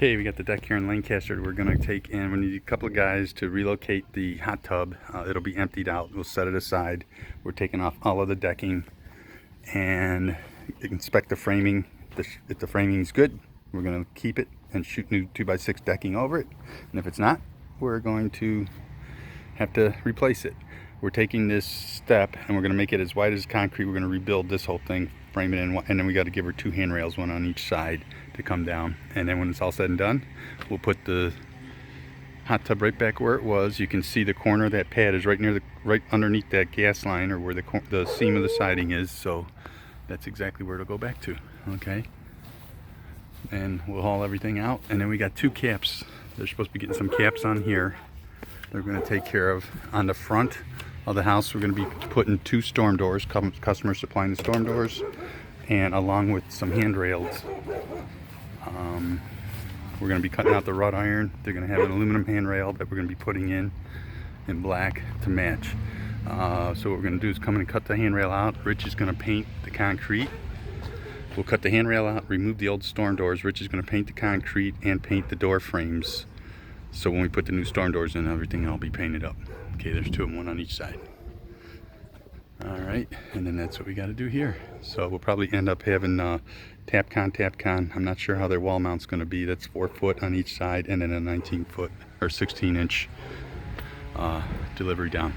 Okay, we got the deck here in Lancaster. We're going to take in, we need a couple of guys to relocate the hot tub. It'll be emptied out. We'll set it aside. We're taking off all of the decking and inspect the framing. If the framing's good, we're going to keep it and shoot new 2x6 decking over it. And if it's not, we're going to have to replace it. We're taking this step and we're going to make it as wide as concrete. We're going to rebuild this whole thing, frame it in, and then we got to give her 2 handrails, one on each side, to come down. And then when it's all said and done, we'll put the hot tub right back where it was. You can see the corner of that pad is right underneath that gas line, or where the seam of the siding is. So that's exactly where it'll go back to. Okay. And we'll haul everything out, and then we got 2 caps. They're supposed to be getting some caps on here. They're going to take care of on the front of the house. We're going to be putting 2 storm doors, customers supplying the storm doors, and along with some handrails. We're going to be cutting out the wrought iron. They're going to have an aluminum handrail that we're going to be putting in black to match. So what we're going to do is come in and cut the handrail out. Rich is going to paint the concrete. We'll cut the handrail out, remove the old storm doors. Rich is going to paint the concrete and paint the door frames. So when we put the new storm doors in, everything will be painted up. Okay, there's 2 of them, one on each side. All right, and then that's what we got to do here. So we'll probably end up having Tapcon. I'm not sure how their wall mount's going to be. That's 4 foot on each side, and then a 19 foot or 16 inch delivery down.